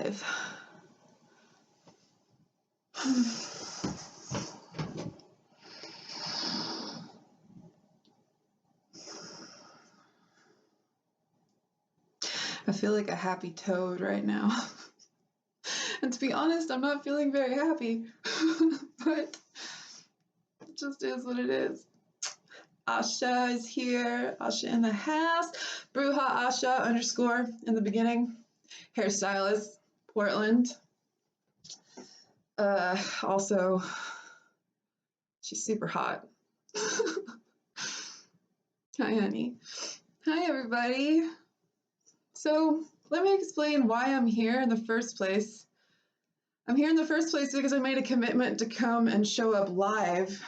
live. I feel like a happy toad right now. And to be honest, I'm not feeling very happy, but it just is what it is. Asha is here. Asha in the house. Bruja Asha _ in the beginning. Hairstylist, Portland. Also, she's super hot. Hi, honey. Hi, everybody. So let me explain why I'm here in the first place. I'm here in the first place because I made a commitment to come and show up live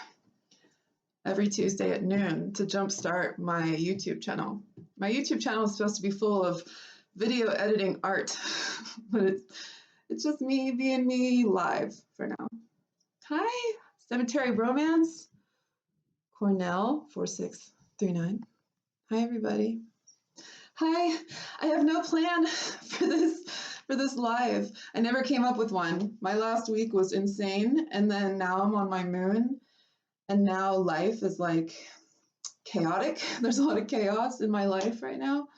every Tuesday at noon to jumpstart my YouTube channel. My YouTube channel is supposed to be full of video editing art, but it's just me being me live for now. Hi, Cemetery Romance, Cornell 4639. Hi, everybody. Hi, I have no plan for this live. I never came up with one. My last week was insane, and then now I'm on my moon, and now life is like chaotic. There's a lot of chaos in my life right now.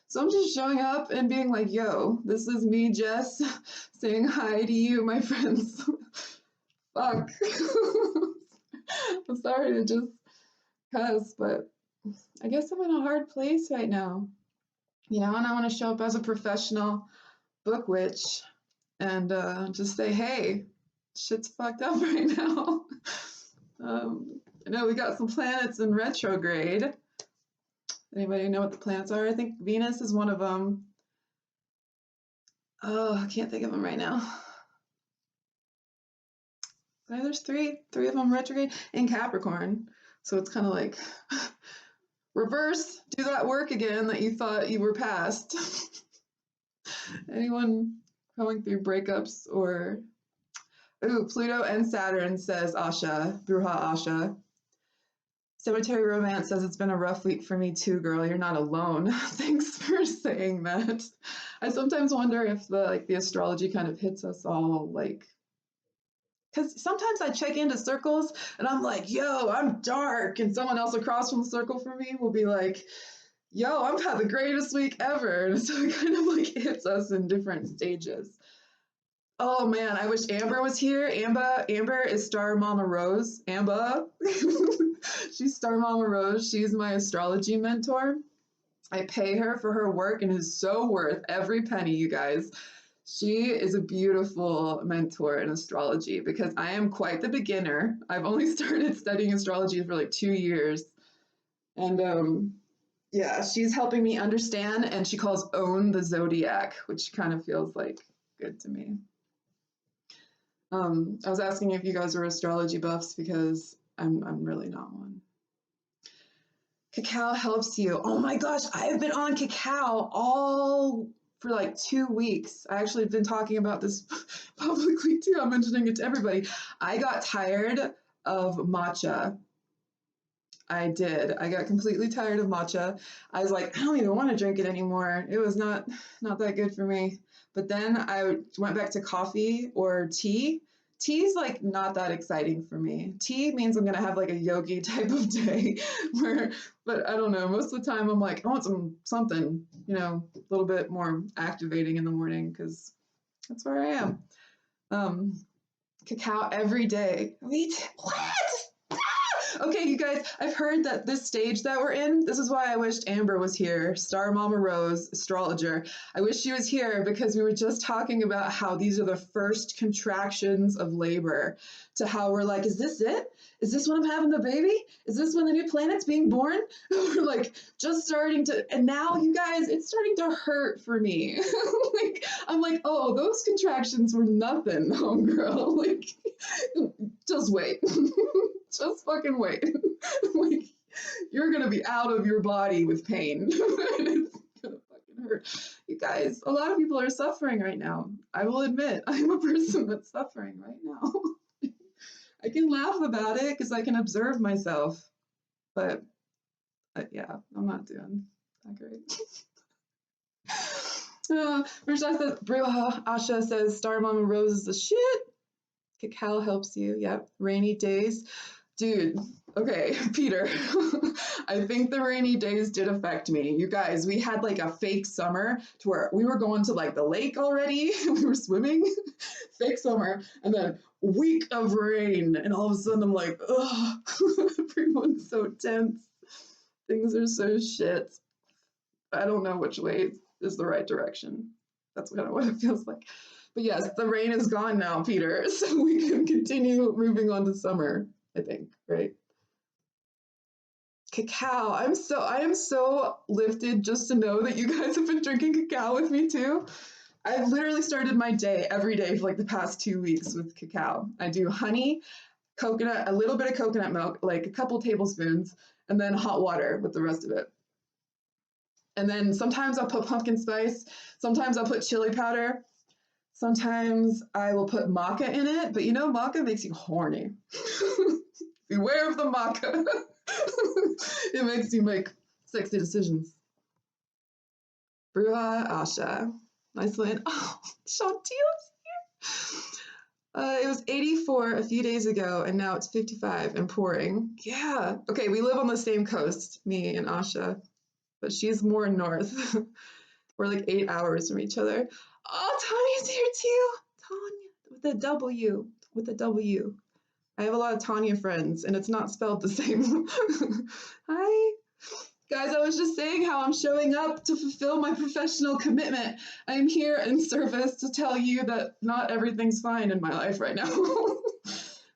So I'm just showing up and being like, yo, this is me, Jess, saying hi to you, my friends. Fuck. I'm sorry to just cuss, but I guess I'm in a hard place right now. You know, and I want to show up as a professional book witch and just say, hey, shit's fucked up right now. I know we got some planets in retrograde. Anybody know what the planets are? I think Venus is one of them. Oh, I can't think of them right now. There's three of them retrograde in Capricorn. So it's kind of like reverse, do that work again that you thought you were past. Anyone going through breakups or... Ooh, Pluto and Saturn, says Asha, Bruja Asha. Cemetery Romance says it's been a rough week for me too, girl. You're not alone. Thanks for saying that. I sometimes wonder if the astrology kind of hits us all, like, because sometimes I check into circles and I'm like, yo, I'm dark, and someone else across from the circle from me will be like, yo, I've had the greatest week ever. And so it kind of like hits us in different stages. Oh man, I wish Amber was here. Amber is Star Mama Rose. Amber. She's Star Mama Rose. She's my astrology mentor. I pay her for her work and is so worth every penny, you guys. She is a beautiful mentor in astrology because I am quite the beginner. I've only started studying astrology for like 2 years. And yeah, she's helping me understand, and she calls own the zodiac, which kind of feels like good to me. I was asking if you guys were astrology buffs because I'm really not one. Cacao helps you. Oh my gosh, I've been on cacao all for like 2 weeks. I actually have been talking about this publicly too. I'm mentioning it to everybody. I got tired of matcha. I did. I got completely tired of matcha. I was like, I don't even want to drink it anymore. It was not that good for me. But then I went back to coffee or tea. Tea's like not that exciting for me. Tea means I'm gonna have like a yogi type of day but I don't know. Most of the time I'm like, I want something, you know, a little bit more activating in the morning because that's where I am. Cacao every day. What? Okay, you guys, I've heard that this stage that we're in, this is why I wished Amber was here, Star Mama Rose, astrologer. I wish she was here because we were just talking about how these are the first contractions of labor, to how we're like, is this it? Is this when I'm having the baby? Is this when the new planet's being born? We're like just starting to, and now you guys, it's starting to hurt for me. Like, I'm like, oh, those contractions were nothing, homegirl. Like, just wait. Just fucking wait. Like, you're gonna be out of your body with pain. It's gonna fucking hurt. You guys, a lot of people are suffering right now. I will admit, I'm a person that's suffering right now. I can laugh about it because I can observe myself. But yeah, I'm not doing that great. Bruja says, Bruja, Asha says, Star Mama Rose is the shit. Cacao helps you. Yep. Rainy days. Dude, okay, Peter. I think the rainy days did affect me. You guys, we had like a fake summer to where we were going to like the lake already. We were swimming. Fake summer. And then week of rain. And all of a sudden I'm like, ugh, everyone's so tense. Things are so shit. I don't know which way is the right direction. That's kind of what it feels like. But yes, the rain is gone now, Peter. So we can continue moving on to summer, I think, right? Cacao. I am so lifted just to know that you guys have been drinking cacao with me too. I've literally started my day every day for like the past 2 weeks with cacao. I do honey, coconut, a little bit of coconut milk, like a couple tablespoons, and then hot water with the rest of it. And then sometimes I'll put pumpkin spice, sometimes I'll put chili powder, sometimes I will put maca in it, but you know, maca makes you horny. Beware of the maca. It makes you make sexy decisions. Bruja Asha. Nice one. Oh, Chantil's here. It was 84 a few days ago, and now it's 55 and pouring. Yeah. Okay, we live on the same coast, me and Asha, but she's more north. We're like 8 hours from each other. Oh, Tanya's here too. Tanya with a W. With a W. I have a lot of Tanya friends, and it's not spelled the same. Hi. Guys, I was just saying how I'm showing up to fulfill my professional commitment. I am here in service to tell you that not everything's fine in my life right now.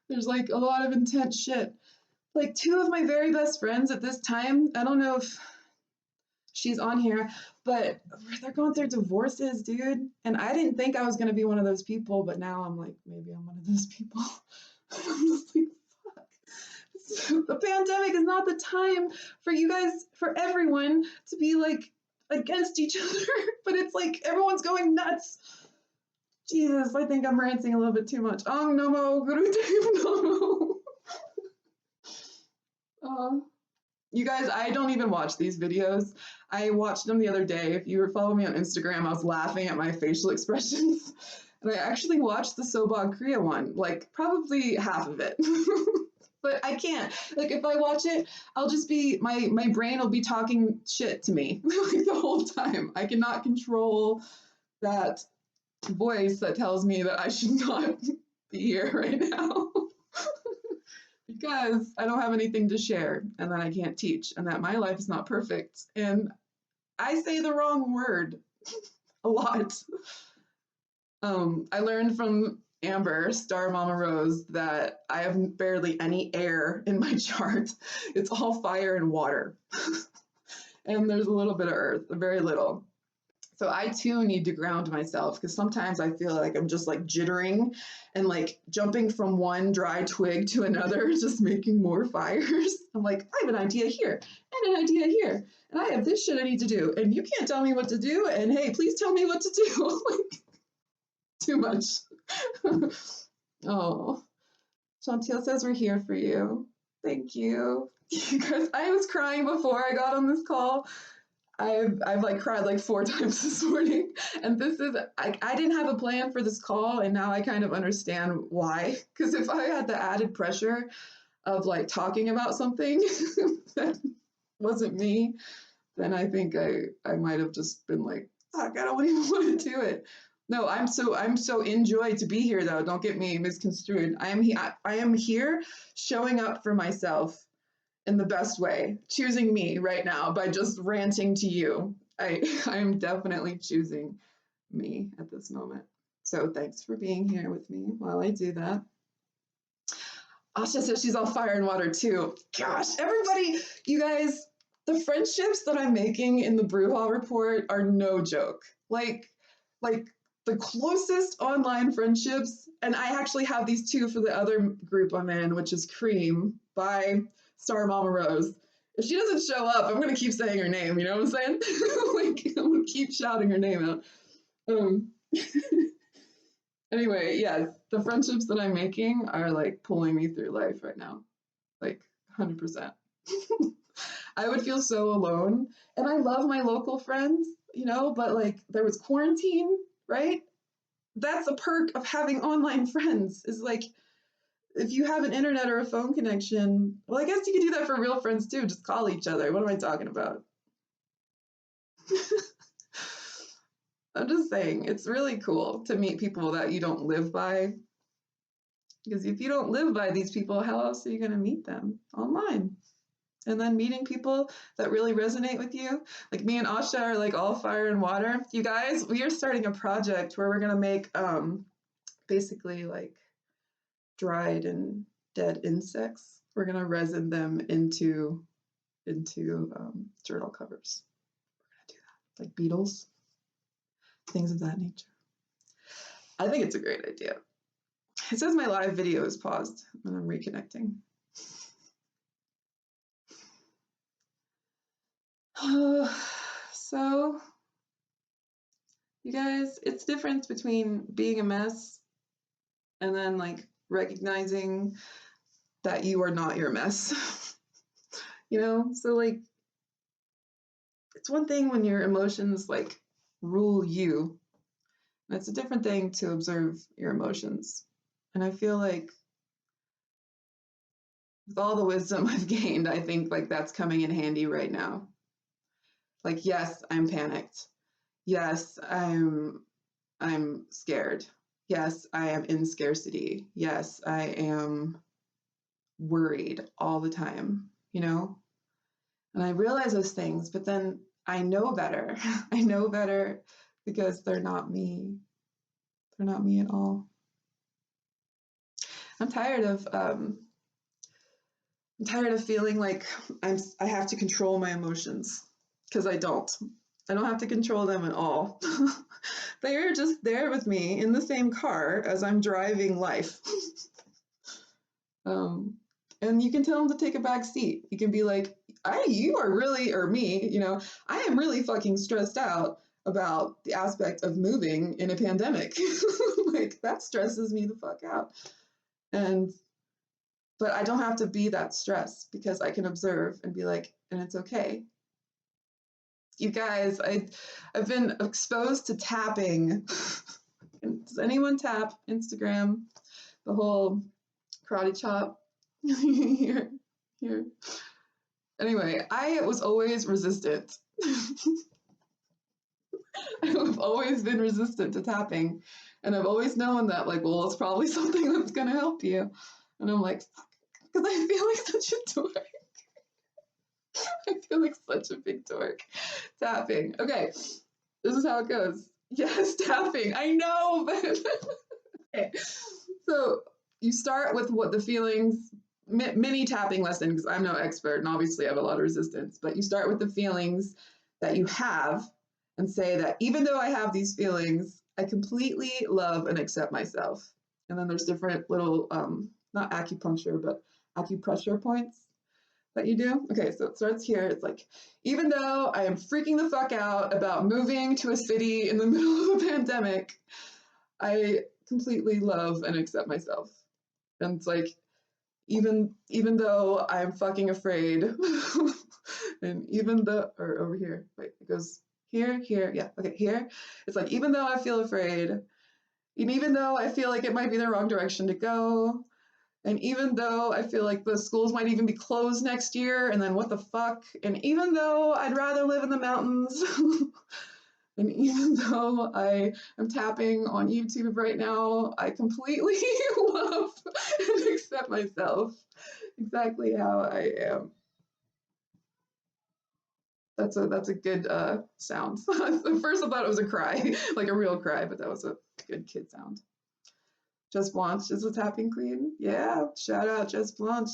There's like a lot of intense shit. Like 2 of my very best friends at this time, I don't know if she's on here, but they're going through divorces, dude. And I didn't think I was going to be one of those people, but now I'm like, maybe I'm one of those people. I'm just like, fuck. The pandemic is not the time for you guys, for everyone to be like against each other, but it's like everyone's going nuts. Jesus, I think I'm ranting a little bit too much. Ang Namo Guru Dev Namo. You guys, I don't even watch these videos. I watched them the other day. If you were following me on Instagram, I was laughing at my facial expressions. And I actually watched the Sobog Kriya one, like probably half of it. But I can't. Like if I watch it, I'll just be, my brain will be talking shit to me like the whole time. I cannot control that voice that tells me that I should not be here right now. Because I don't have anything to share and that I can't teach and that my life is not perfect. And I say the wrong word a lot. I learned from Amber, Star Mama Rose, that I have barely any air in my chart. It's all fire and water. And there's a little bit of earth, very little. So I too need to ground myself because sometimes I feel like I'm just like jittering and like jumping from one dry twig to another, just making more fires. I'm like, I have an idea here and an idea here, and I have this shit I need to do, and you can't tell me what to do, and hey, please tell me what to do. Like, too much. Oh, Chantil says we're here for you. Thank you. You guys, I was crying before I got on this call. I've like cried like 4 times this morning, and this is I didn't have a plan for this call, and now I kind of understand why. Because if I had the added pressure of like talking about something that wasn't me, then I think I might have just been like, fuck, I don't even want to do it. No, I'm so enjoyed to be here though. Don't get me misconstrued. I am here showing up for myself in the best way, choosing me right now by just ranting to you. I am definitely choosing me at this moment. So thanks for being here with me while I do that. Asha says she's all fire and water too. Gosh, everybody, you guys, the friendships that I'm making in the Bruja report are no joke. Like the closest online friendships, and I actually have these 2 for the other group I'm in, which is Cream by Star Mama Rose. If she doesn't show up, I'm gonna keep saying her name, you know what I'm saying? Like, I'm gonna keep shouting her name out. Anyway, yes, the friendships that I'm making are like pulling me through life right now, like 100%. I would feel so alone. And I love my local friends, you know, but like there was quarantine, right? That's a perk of having online friends is like if you have an internet or a phone connection, well, I guess you could do that for real friends too. Just call each other. What am I talking about? I'm just saying, it's really cool to meet people that you don't live by. Because if you don't live by these people, how else are you going to meet them? Online. And then meeting people that really resonate with you. Like me and Asha are like all fire and water. You guys, we are starting a project where we're going to make basically like dried and dead insects. We're going to resin them into journal covers. We're going to do that. Like beetles, things of that nature. I think it's a great idea. It says my live video is paused and I'm reconnecting. So, you guys, it's different between being a mess and then like recognizing that you are not your mess. You know, so like it's one thing when your emotions like rule you, and it's a different thing to observe your emotions. And I feel like with all the wisdom I've gained, I think like that's coming in handy right now. Like, yes, I'm panicked. Yes, I'm scared. Yes, I am in scarcity. Yes, I am worried all the time, you know? And I realize those things, but then I know better. I know better because they're not me. They're not me at all. I'm tired of feeling like I have to control my emotions because I don't. I don't have to control them at all. They're just there with me in the same car as I'm driving life. And you can tell them to take a back seat. You can be like, you are really, or me, you know, I am really fucking stressed out about the aspect of moving in a pandemic. Like that stresses me the fuck out. But I don't have to be that stressed because I can observe and be like, and it's okay. You guys, I've been exposed to tapping. Does anyone tap Instagram? The whole karate chop here. Anyway, I was always resistant. I've always been resistant to tapping. And I've always known that, like, well, it's probably something that's going to help you. And I'm like, fuck, because I feel like such a dork. I feel like such a big dork. Tapping. Okay, this is how it goes. Yes, tapping. I know, but okay. So you start with what the feelings, mini tapping lesson, because I'm no expert and obviously I have a lot of resistance, but you start with the feelings that you have and say that even though I have these feelings, I completely love and accept myself. And then there's different little, not acupuncture, but acupressure points that you do. Okay, so it starts here. It's like, even though I am freaking the fuck out about moving to a city in the middle of a pandemic, I completely love and accept myself. And it's like, even though I'm fucking afraid, and even though, or over here, wait, it goes here, yeah, okay, here. It's like, even though I feel afraid, and even though I feel like it might be the wrong direction to go, and even though I feel like the schools might even be closed next year, and then what the fuck, and even though I'd rather live in the mountains, and even though I am tapping on YouTube right now, I completely love and accept myself exactly how I am. That's a good sound. At first I thought it was a cry, like a real cry, but that was a good kid sound. Jess Blanche is a tapping queen. Yeah, shout out Jess Blanche.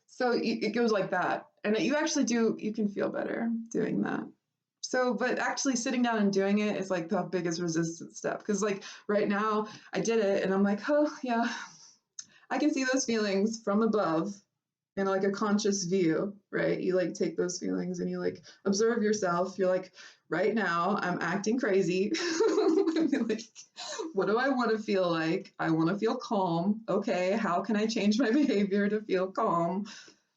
So it goes like that. And you actually you can feel better doing that. So, but actually sitting down and doing it is like the biggest resistance step. Because like right now I did it and I'm like, oh yeah, I can see those feelings from above in like a conscious view, right? You like take those feelings and you like observe yourself. You're like, right now I'm acting crazy. Like, what do I want to feel like? I want to feel calm. Okay, how can I change my behavior to feel calm?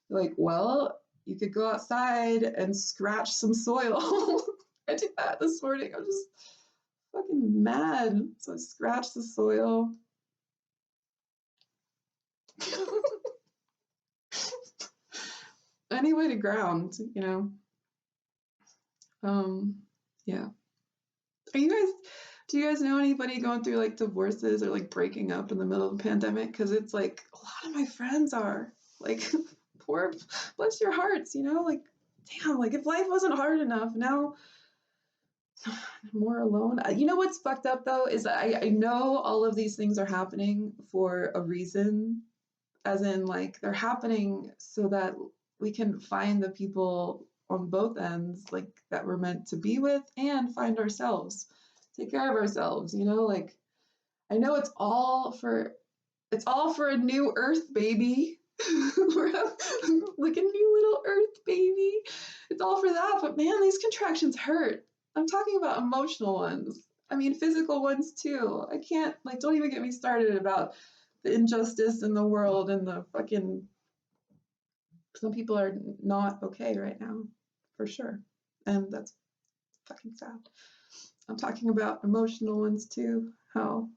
Like, well, you could go outside and scratch some soil. I did that this morning. I'm just fucking mad. So I scratched the soil. Any way to ground, you know. Yeah. Are you guys do you guys know anybody going through like divorces or like breaking up in the middle of the pandemic? Because it's like a lot of my friends are like poor, bless your hearts, you know, like damn, like if life wasn't hard enough, now I'm more alone. You know what's fucked up though is that I know all of these things are happening for a reason, as in like they're happening so that we can find the people on both ends like that we're meant to be with and find ourselves, take care of ourselves, you know, like I know it's all for a new earth baby. Like a new little earth baby, it's all for that, but man, these contractions hurt. I'm talking about emotional ones, I mean physical ones too. I can't, like, don't even get me started about the injustice in the world and the fucking, some people are not okay right now, for sure. And that's fucking sad. I'm talking about emotional ones too. How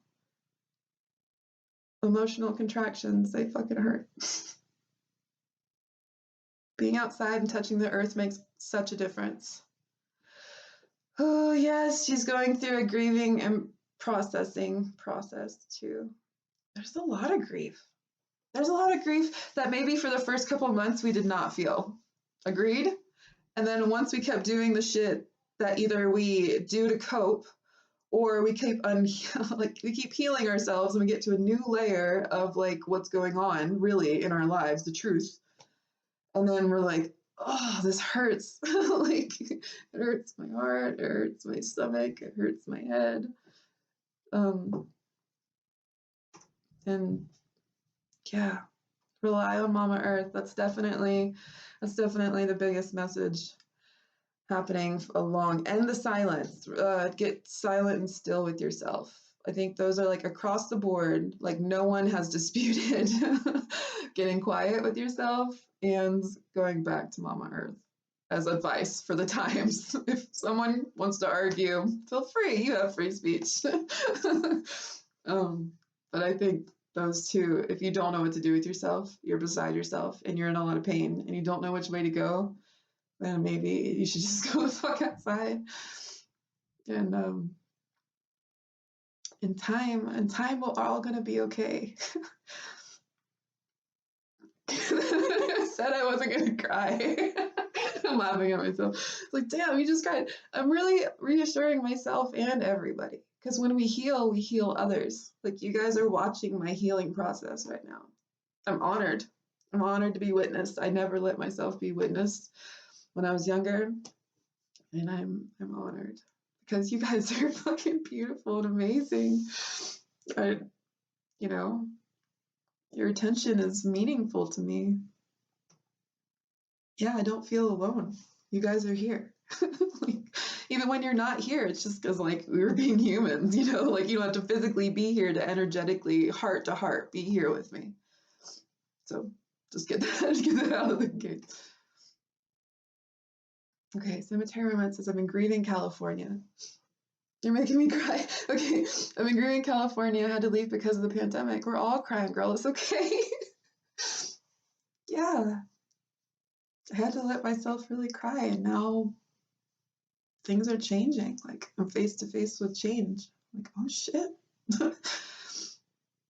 emotional contractions, they fucking hurt. Being outside and touching the earth makes such a difference. Oh, yes, she's going through a grieving and processing process too. There's a lot of grief. There's a lot of grief that maybe for the first couple of months we did not feel. Agreed? And then once we kept doing the shit that either we do to cope or we keep like we keep healing ourselves and we get to a new layer of like what's going on really in our lives, the truth. And then we're like, oh, this hurts. Like it hurts my heart, it hurts my stomach, it hurts my head. And yeah, rely on Mama Earth. That's definitely the biggest message happening along. And the silence. Get silent and still with yourself. I think those are like across the board. Like no one has disputed getting quiet with yourself and going back to Mama Earth as advice for the times. If someone wants to argue, feel free. You have free speech. But I think those two, if you don't know what to do with yourself, you're beside yourself and you're in a lot of pain and you don't know which way to go, then maybe you should just go the fuck outside. And in time we're all gonna be okay. I said I wasn't gonna cry. I'm laughing at myself. It's like, damn, you just cried. I'm really reassuring myself and everybody. Because when we heal others. Like you guys are watching my healing process right now. I'm honored. I'm honored to be witnessed. I never let myself be witnessed when I was younger. And I'm honored. Because you guys are fucking beautiful and amazing. You know, your attention is meaningful to me. Yeah, I don't feel alone. You guys are here. Like, even when you're not here, it's just because like we were being humans, you know, like you don't have to physically be here to energetically, heart to heart, be here with me. So just get that out of the gate. Okay, Cemetery Romance says, I've been grieving California. You're making me cry. Okay, I've been grieving California. I had to leave because of the pandemic. We're all crying, girl. It's okay. Yeah, I had to let myself really cry, and now things are changing. Like I'm face to face with change. Like, oh shit.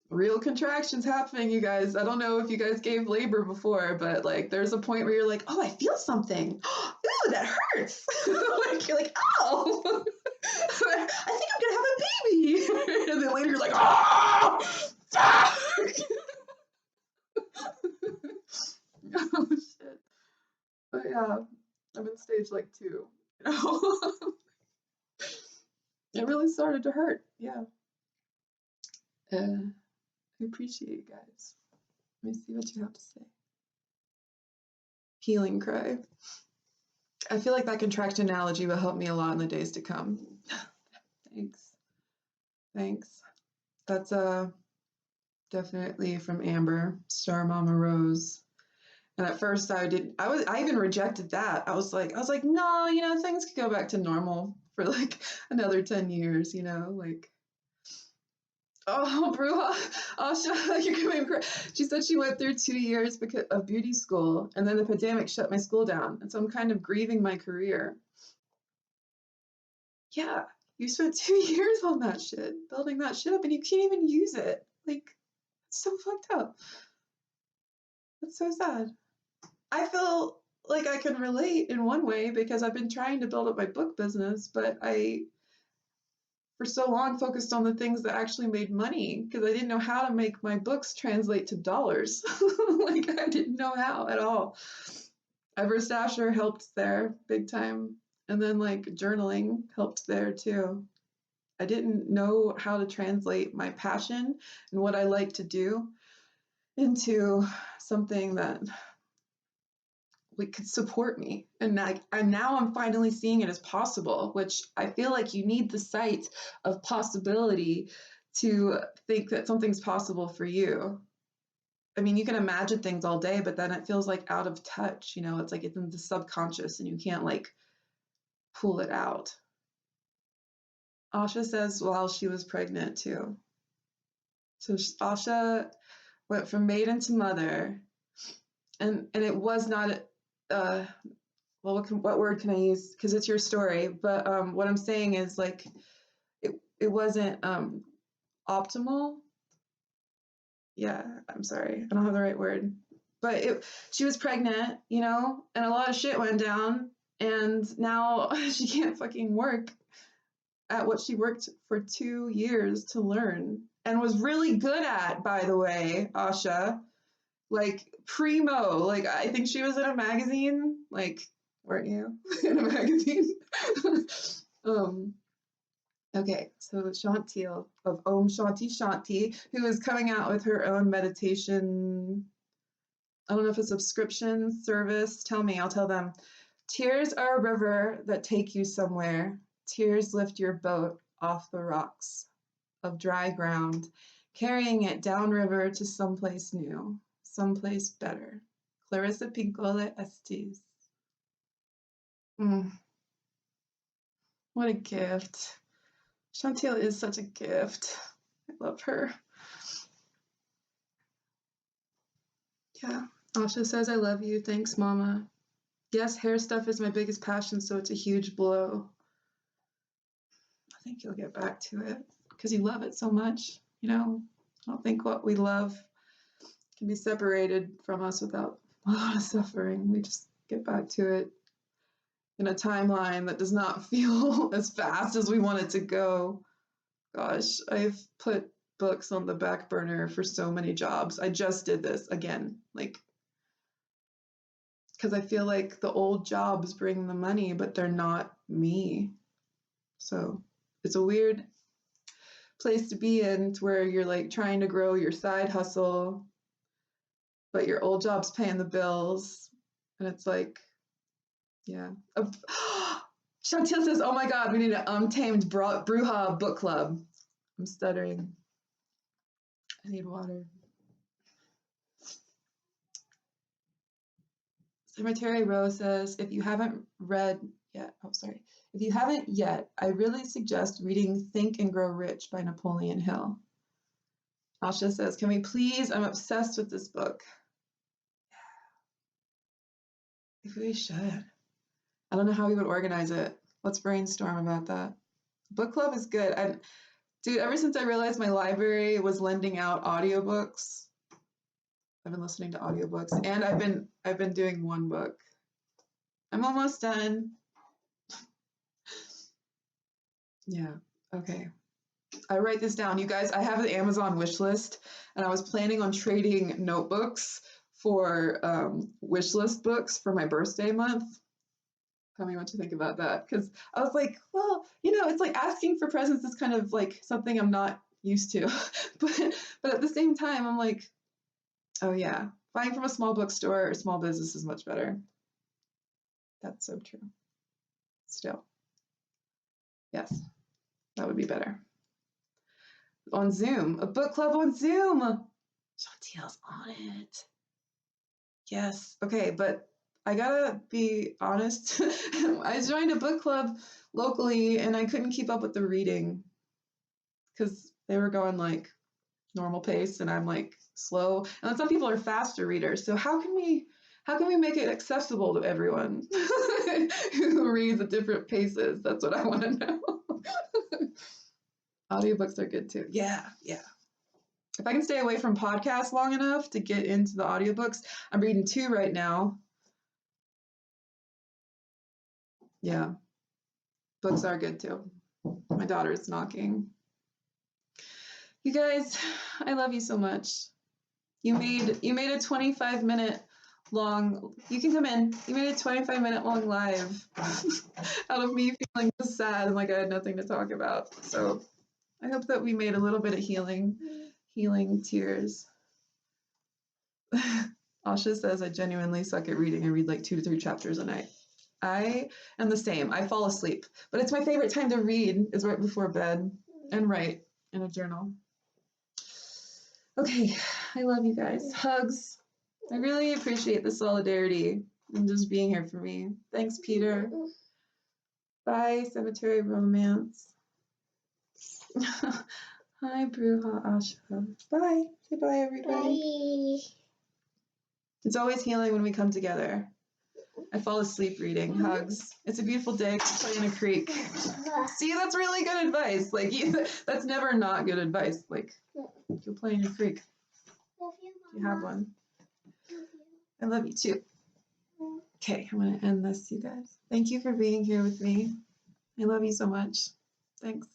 Real contractions happening, you guys. I don't know if you guys gave labor before, but like there's a point where you're like, oh, I feel something. Ooh, that hurts. Like you're like, oh, I think I'm gonna have a baby. And then later you're like, oh, fuck. Oh shit. But yeah, I'm in stage like 2. You know? It really started to hurt. Yeah. I appreciate you guys. Let me see what you have to say. Healing cry. I feel like that contraction analogy will help me a lot in the days to come. Thanks. Thanks. That's definitely from Amber, Star Mama Rose. And at first I even rejected that. I was like, no, you know, things could go back to normal for like another 10 years, you know, like, oh, Bruja, Asha, you're gonna make me cry. She said she went through 2 years because of beauty school, and then the pandemic shut my school down, and so I'm kind of grieving my career. Yeah, you spent 2 years on that shit, building that shit up, and you can't even use it. Like, it's so fucked up. That's so sad. I feel like I can relate in one way because I've been trying to build up my book business, but I, for so long, focused on the things that actually made money because I didn't know how to make my books translate to dollars. Like, I didn't know how at all. Everest helped there big time. And then, like, journaling helped there too. I didn't know how to translate my passion and what I like to do into something that could support me. And now I'm finally seeing it as possible, which I feel like you need the sight of possibility to think that something's possible for you. I mean, you can imagine things all day, but then it feels like out of touch, you know, it's like it's in the subconscious and you can't like pull it out. Asha says while she was pregnant too. So Asha went from maiden to mother, and it was not well, what word can I use? Because it's your story. But what I'm saying is like it wasn't optimal. Yeah, I'm sorry, I don't have the right word. But she was pregnant, you know, and a lot of shit went down, and now she can't fucking work at what she worked for 2 years to learn and was really good at, by the way, Asha. Like primo. Like I think she was in a magazine. Like, weren't you in a magazine? um okay, so Chantil of Om Shanti Shanti, who is coming out with her own meditation, I don't know if a subscription service. Tell me, I'll tell them. Tears are a river that take you somewhere. Tears lift your boat off the rocks of dry ground, carrying it downriver to someplace new, someplace better. Clarissa Pincole Estes. Mm, what a gift. Chantil is such a gift. I love her. Yeah. Asha says, I love you. Thanks, Mama. Yes, hair stuff is my biggest passion, so it's a huge blow. I think you'll get back to it because you love it so much. You know, I don't think what we love can be separated from us without a lot of suffering. We just get back to it in a timeline that does not feel as fast as we want it to go. Gosh, I've put books on the back burner for so many jobs. I just did this again, like, because I feel like the old jobs bring the money, but they're not me. So it's a weird place to be in, to where you're like trying to grow your side hustle, but your old job's paying the bills. And it's like, yeah. Chantil says, oh my God, we need an Untamed Bruja book club. I'm stuttering. I need water. Cemetery Row says, if you haven't read yet, if you haven't yet, I really suggest reading Think and Grow Rich by Napoleon Hill. Asha says, can we please? I'm obsessed with this book. If we should. I don't know how we would organize it. Let's brainstorm about that. Book club is good. And dude, ever since I realized my library was lending out audiobooks, I've been listening to audiobooks, and I've been doing one book. I'm almost done. Yeah. Okay. I write this down. You guys, I have an Amazon wish list, and I was planning on trading notebooks for wish list books for my birthday month. Tell me what you think about that. Because I was like, well, you know, it's like asking for presents is kind of like something I'm not used to. but at the same time, I'm like, oh yeah, buying from a small bookstore or small business is much better. That's so true. Still, yes, that would be better. on Zoom. A book club on Zoom. Chantel's on it. Yes. Okay, but I gotta be honest. I joined a book club locally and I couldn't keep up with the reading because they were going like normal pace and I'm like slow. And then some people are faster readers. So how can we make it accessible to everyone who reads at different paces? That's what I want to know. Audiobooks are good too. Yeah, yeah. If I can stay away from podcasts long enough to get into the audiobooks, I'm reading 2 right now. Yeah, books are good too. My daughter's knocking. You guys, I love you so much. You made a 25-minute long, you can come in. You made a 25-minute long live out of me feeling so sad and like I had nothing to talk about. So I hope that we made a little bit of healing tears. Asha says, I genuinely suck at reading. I read like 2 to 3 chapters a night. I am the same. I fall asleep. But it's my favorite time to read is right before bed and write in a journal. Okay, I love you guys. Hugs. I really appreciate the solidarity and just being here for me. Thanks, Peter. Bye, Cemetery Romance. Hi, Bruja Asha. Bye. Say bye, everybody. Bye. It's always healing when we come together. I fall asleep reading. Hugs. It's a beautiful day. Play in a creek. See, that's really good advice. Like, that's never not good advice. Like, you'll play in a creek. You have one. I love you too. Okay, I'm going to end this, you guys. Thank you for being here with me. I love you so much. Thanks.